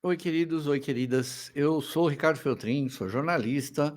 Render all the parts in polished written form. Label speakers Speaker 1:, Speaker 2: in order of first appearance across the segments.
Speaker 1: Oi, queridos, oi, queridas. Eu sou o Ricardo Feltrin, sou jornalista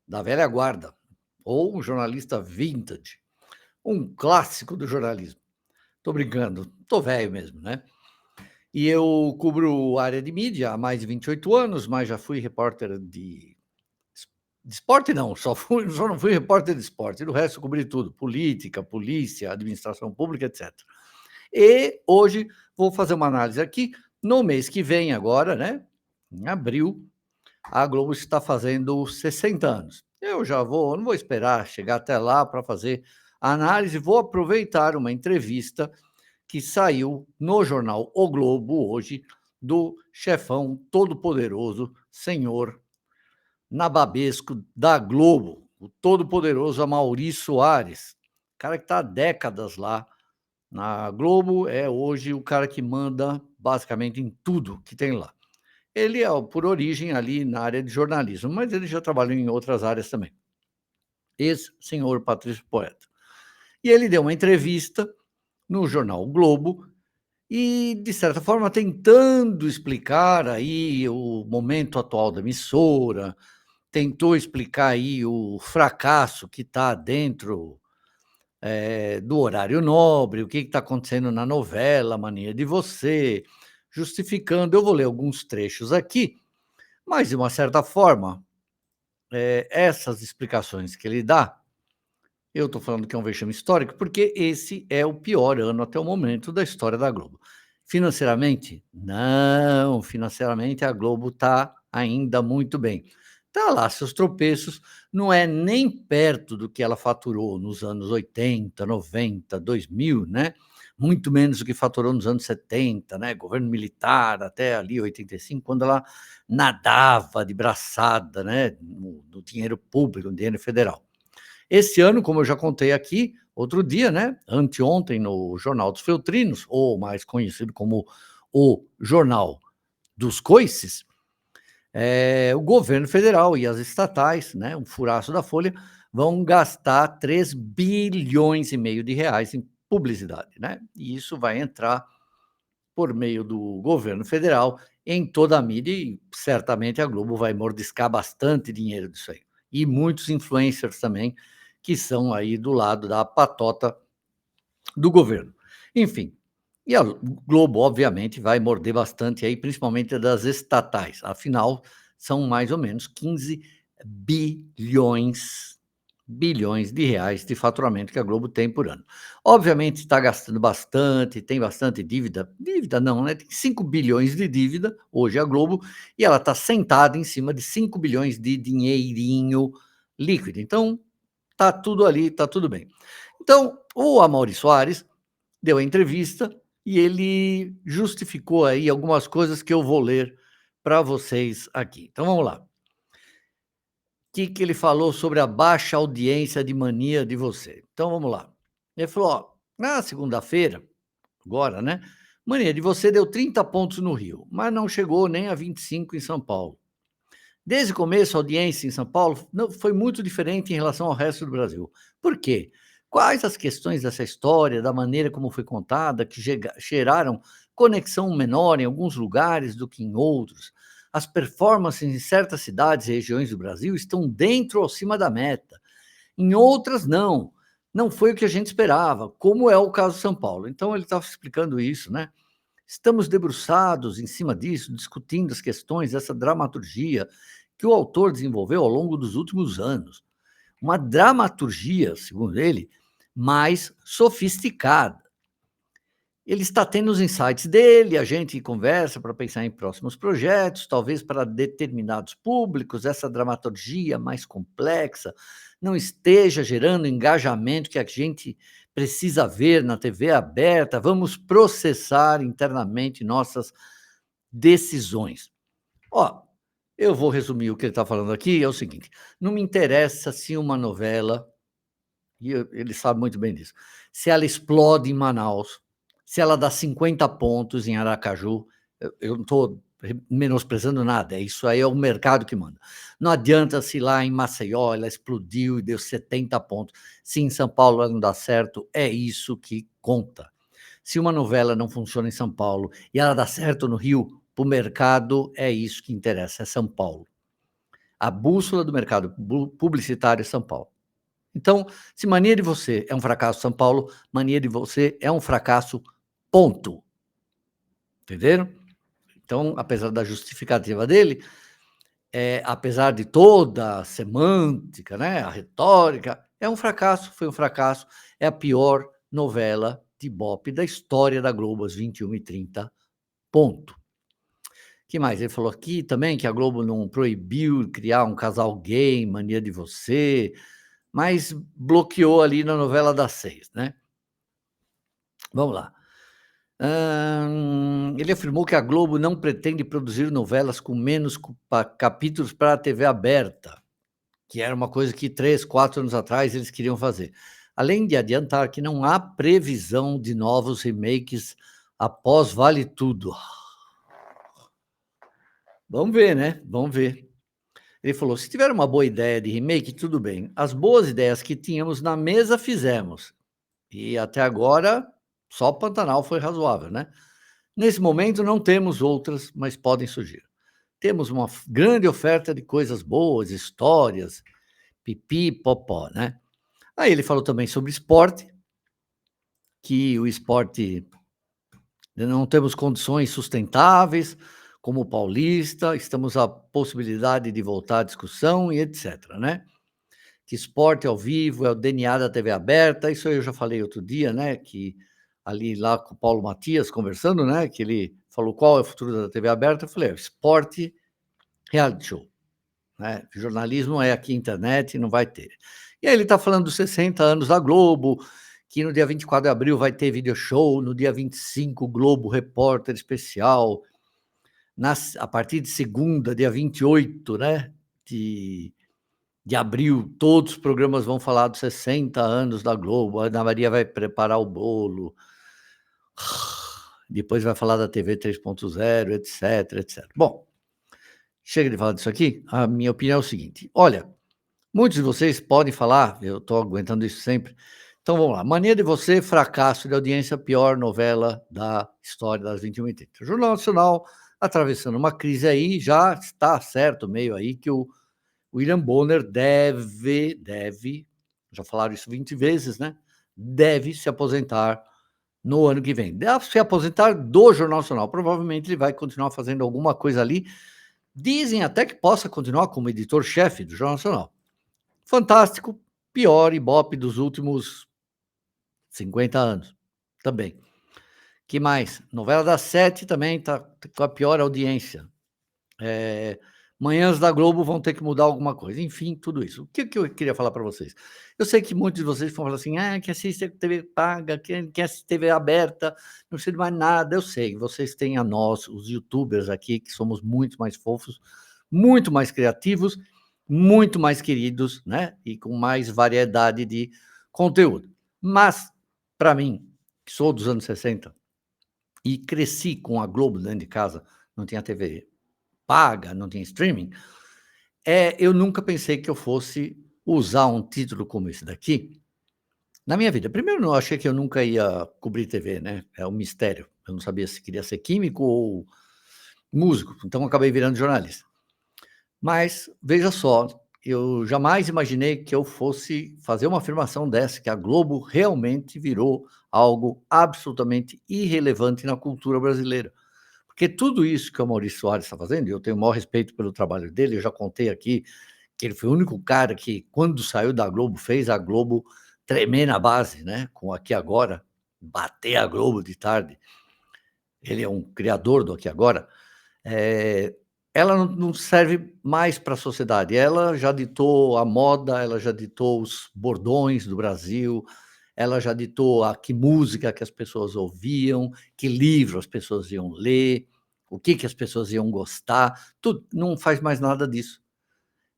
Speaker 1: da velha guarda, ou um jornalista vintage, um clássico do jornalismo. Tô brincando, tô velho mesmo, né? E eu cubro área de mídia há mais de 28 anos, mas já fui repórter de esporte, não, só não fui repórter de esporte, do resto eu cobri tudo: política, polícia, administração pública, etc. E hoje vou fazer uma análise aqui. No mês que vem, agora, né? Em abril, a Globo está fazendo 60 anos. Eu já não vou esperar chegar até lá para fazer a análise, vou aproveitar uma entrevista que saiu no jornal O Globo hoje, do chefão todo-poderoso, senhor nababesco da Globo, o todo-poderoso Amaury Soares, cara que está há décadas lá na Globo, é hoje o cara que manda basicamente em tudo que tem lá. Ele é, por origem, ali na área de jornalismo, mas ele já trabalhou em outras áreas também. Ex-senhor Patrício Poeta. E ele deu uma entrevista no jornal o Globo e, de certa forma, tentando explicar aí o momento atual da emissora, tentou explicar aí o fracasso que está dentro do horário nobre, o que está acontecendo na novela Mania de Você, justificando. Eu vou ler alguns trechos aqui, mas, de uma certa forma, essas explicações que ele dá, eu estou falando que é um vexame histórico, porque esse é o pior ano até o momento da história da Globo. Financeiramente? Não, financeiramente a Globo está ainda muito bem. Tá lá seus tropeços, não é nem perto do que ela faturou nos anos 80, 90, 2000, né? Muito menos do que faturou nos anos 70, né? Governo militar, até ali 85, quando ela nadava de braçada, né? No dinheiro público, no dinheiro federal. Esse ano, como eu já contei aqui outro dia, né, anteontem, no Jornal dos Feltrinos, ou mais conhecido como o Jornal dos Coices, o governo federal e as estatais, né, um furaço da Folha, vão gastar 3,5 bilhões de reais em publicidade, né? E isso vai entrar por meio do governo federal em toda a mídia e certamente a Globo vai mordiscar bastante dinheiro disso aí. E muitos influencers também, que são aí do lado da patota do governo. Enfim, e a Globo, obviamente, vai morder bastante aí, principalmente das estatais. Afinal, são mais ou menos 15 bilhões de reais de faturamento que a Globo tem por ano. Obviamente está gastando bastante, tem bastante dívida não, né, tem 5 bilhões de dívida, hoje a Globo, e ela está sentada em cima de 5 bilhões de dinheirinho líquido. Então, tá tudo ali, tá tudo bem. Então, o Amaury Soares deu a entrevista e ele justificou aí algumas coisas que eu vou ler para vocês aqui. Então vamos lá. O que ele falou sobre a baixa audiência de Mania de Você? Então vamos lá. Ele falou: ó, na segunda-feira, agora, né? Mania de Você deu 30 pontos no Rio, mas não chegou nem a 25 em São Paulo. Desde o começo, a audiência em São Paulo não foi muito diferente em relação ao resto do Brasil. Por quê? Quais as questões dessa história, da maneira como foi contada, que geraram conexão menor em alguns lugares do que em outros? As performances em certas cidades e regiões do Brasil estão dentro ou acima da meta. Em outras, não. Não foi o que a gente esperava, como é o caso de São Paulo. Então, ele estava explicando isso, né? Estamos debruçados em cima disso, discutindo as questões dessa dramaturgia que o autor desenvolveu ao longo dos últimos anos. Uma dramaturgia, segundo ele, mais sofisticada. Ele está tendo os insights dele, a gente conversa para pensar em próximos projetos, talvez para determinados públicos, essa dramaturgia mais complexa não esteja gerando o engajamento que a gente precisa ver na TV aberta. Vamos processar internamente nossas decisões. Ó, eu vou resumir o que ele está falando aqui, é o seguinte: não me interessa se uma novela, e ele sabe muito bem disso, se ela explode em Manaus, se ela dá 50 pontos em Aracaju, eu não estou menosprezando nada, isso aí é o mercado que manda. Não adianta se lá em Maceió ela explodiu e deu 70 pontos, se em São Paulo ela não dá certo, é isso que conta. Se uma novela não funciona em São Paulo e ela dá certo no Rio, para o mercado é isso que interessa, é São Paulo. A bússola do mercado publicitário é São Paulo. Então, se Mania de Você é um fracasso São Paulo, Mania de Você é um fracasso, ponto. Entenderam? Então, apesar da justificativa dele, apesar de toda a semântica, né, a retórica, é um fracasso, foi um fracasso, é a pior novela de Ibope da história da Globo, às 21h30, ponto. Que mais? Ele falou aqui também que a Globo não proibiu criar um casal gay, Mania de Você, mas bloqueou ali na novela das 6, né? Vamos lá. Ele afirmou que a Globo não pretende produzir novelas com menos capítulos para a TV aberta, que era uma coisa que 3, 4 anos atrás eles queriam fazer. Além de adiantar que não há previsão de novos remakes após Vale Tudo. Vamos ver, né? Vamos ver. Ele falou: se tiver uma boa ideia de remake, tudo bem. As boas ideias que tínhamos na mesa fizemos. E até agora, só Pantanal foi razoável, né? Nesse momento não temos outras, mas podem surgir. Temos uma grande oferta de coisas boas, histórias, pipi, popó, né? Aí ele falou também sobre esporte, que o esporte não temos condições sustentáveis, como o Paulista, estamos à possibilidade de voltar à discussão e etc, né? Que esporte ao vivo é o DNA da TV aberta, isso aí eu já falei outro dia, né, que ali lá com o Paulo Matias conversando, né, que ele falou qual é o futuro da TV aberta, eu falei, esporte, reality show, né, jornalismo é aqui internet, não vai ter. E aí ele está falando dos 60 anos da Globo, que no dia 24 de abril vai ter video show, no dia 25 Globo Repórter Especial, a partir de segunda, dia 28, né, de abril, todos os programas vão falar dos 60 anos da Globo, a Ana Maria vai preparar o bolo, depois vai falar da TV 3.0, etc, etc. Bom, chega de falar disso aqui, a minha opinião é o seguinte, olha, muitos de vocês podem falar, eu estou aguentando isso sempre, então vamos lá, Mania de Você, fracasso de audiência, pior novela da história das 21h30. O Jornal Nacional, atravessando uma crise aí, já está certo meio aí que o William Bonner deve, já falaram isso 20 vezes, né? Deve se aposentar no ano que vem. Deve se aposentar do Jornal Nacional. Provavelmente ele vai continuar fazendo alguma coisa ali. Dizem até que possa continuar como editor-chefe do Jornal Nacional. Fantástico, pior Ibope dos últimos 50 anos. Também. Que mais? Novela das 7 também está com a pior audiência. Manhãs da Globo vão ter que mudar alguma coisa. Enfim, tudo isso. O que eu queria falar para vocês? Eu sei que muitos de vocês vão falar assim, que assiste TV paga, que assiste TV aberta, não precisa de mais nada. Eu sei, vocês têm a nós, os youtubers aqui, que somos muito mais fofos, muito mais criativos, muito mais queridos, né? E com mais variedade de conteúdo. Mas, para mim, que sou dos anos 60 e cresci com a Globo dentro de casa, não tinha TV paga, não tinha streaming, eu nunca pensei que eu fosse usar um título como esse daqui na minha vida. Primeiro, eu achei que eu nunca ia cobrir TV, né? É um mistério. Eu não sabia se queria ser químico ou músico, então eu acabei virando jornalista. Mas, veja só, eu jamais imaginei que eu fosse fazer uma afirmação dessa, que a Globo realmente virou algo absolutamente irrelevante na cultura brasileira. Porque tudo isso que o Maurício Soares está fazendo, e eu tenho o maior respeito pelo trabalho dele, eu já contei aqui que ele foi o único cara que, quando saiu da Globo, fez a Globo tremer na base, né? Com Aqui Agora, bater a Globo de tarde. Ele é um criador do Aqui Agora. Ela não serve mais para a sociedade. Ela já ditou a moda, ela já ditou os bordões do Brasil, ela já ditou a que música que as pessoas ouviam, que livro as pessoas iam ler, o que as pessoas iam gostar, tudo, não faz mais nada disso.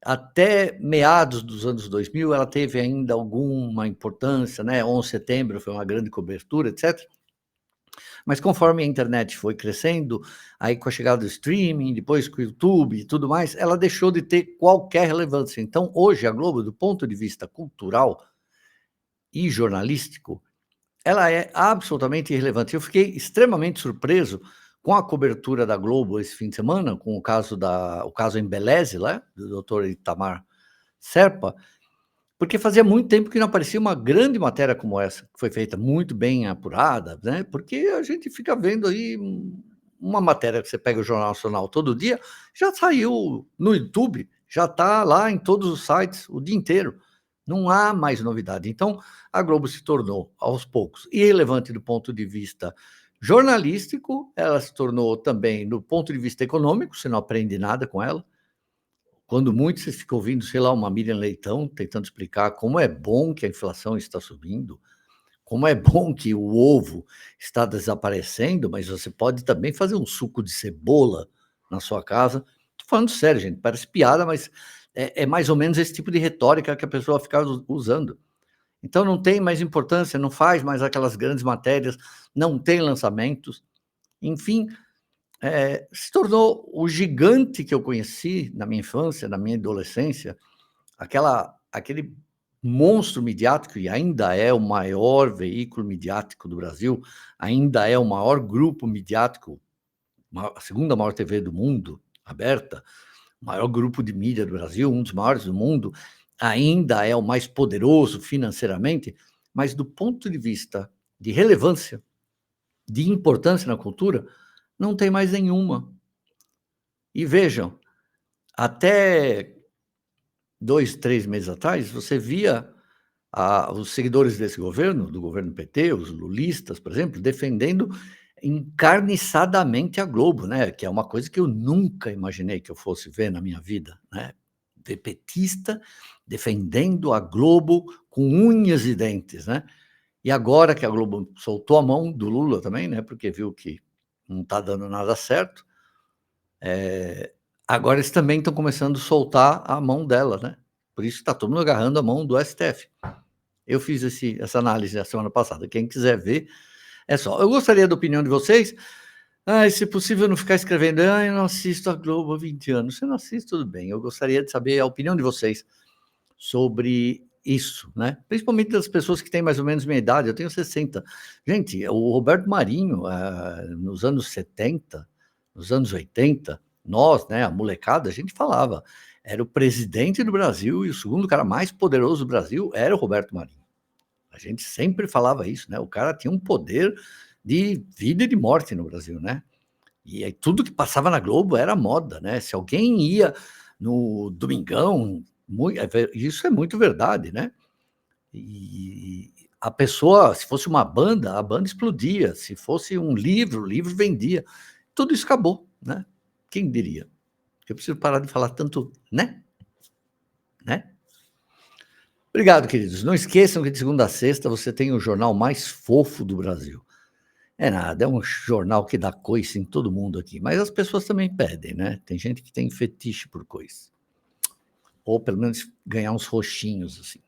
Speaker 1: Até meados dos anos 2000, ela teve ainda alguma importância, né? 11 de setembro foi uma grande cobertura, etc. Mas conforme a internet foi crescendo, aí com a chegada do streaming, depois com o YouTube e tudo mais, ela deixou de ter qualquer relevância. Então, hoje, a Globo, do ponto de vista cultural e jornalístico, ela é absolutamente irrelevante. Eu fiquei extremamente surpreso com a cobertura da Globo esse fim de semana, com o caso Embeleze lá, do doutor Itamar Serpa, porque fazia muito tempo que não aparecia uma grande matéria como essa, que foi feita muito bem apurada, né, porque a gente fica vendo aí uma matéria que você pega o Jornal Nacional todo dia, já saiu no YouTube, já está lá em todos os sites o dia inteiro. Não há mais novidade. Então, a Globo se tornou, aos poucos, irrelevante do ponto de vista jornalístico, ela se tornou também, do ponto de vista econômico, você não aprende nada com ela. Quando muito, você fica ouvindo, sei lá, uma Miriam Leitão tentando explicar como é bom que a inflação está subindo, como é bom que o ovo está desaparecendo, mas você pode também fazer um suco de cebola na sua casa. Tô falando sério, gente, parece piada, mas é mais ou menos esse tipo de retórica que a pessoa fica usando. Então não tem mais importância, não faz mais aquelas grandes matérias, não tem lançamentos, enfim, se tornou o gigante que eu conheci na minha infância, na minha adolescência, aquele monstro midiático, e ainda é o maior veículo midiático do Brasil, ainda é o maior grupo midiático, a segunda maior TV do mundo, aberta, o maior grupo de mídia do Brasil, um dos maiores do mundo, ainda é o mais poderoso financeiramente, mas do ponto de vista de relevância, de importância na cultura, não tem mais nenhuma. E vejam, até 2, 3 meses atrás, você via os seguidores desse governo, do governo PT, os lulistas, por exemplo, defendendo encarniçadamente a Globo, né, que é uma coisa que eu nunca imaginei que eu fosse ver na minha vida, né, ver petista defendendo a Globo com unhas e dentes, né. E agora que a Globo soltou a mão do Lula também, né, porque viu que não está dando nada certo, agora eles também estão começando a soltar a mão dela, né. Por isso está todo mundo agarrando a mão do STF. Eu fiz essa análise na semana passada, quem quiser ver, é só. Eu gostaria da opinião de vocês. Ai, se possível não ficar escrevendo: "Ai, eu não assisto a Globo há 20 anos". Se não assiste, tudo bem. Eu gostaria de saber a opinião de vocês sobre isso, né, principalmente das pessoas que têm mais ou menos minha idade, eu tenho 60. Gente, o Roberto Marinho, nos anos 70, nos anos 80, nós, né, a molecada, a gente falava, era o presidente do Brasil e o segundo cara mais poderoso do Brasil era o Roberto Marinho. A gente sempre falava isso, né, o cara tinha um poder de vida e de morte no Brasil, né. E aí tudo que passava na Globo era moda, né, se alguém ia no Domingão, isso é muito verdade, né. E a pessoa, se fosse uma banda, a banda explodia, se fosse um livro, o livro vendia. Tudo isso acabou, né. Quem diria? Eu preciso parar de falar tanto "né", né. Obrigado, queridos. Não esqueçam que de segunda a sexta você tem o jornal mais fofo do Brasil. É nada, é um jornal que dá coice em todo mundo aqui, mas as pessoas também pedem, né. Tem gente que tem fetiche por coice, ou pelo menos ganhar uns roxinhos, assim.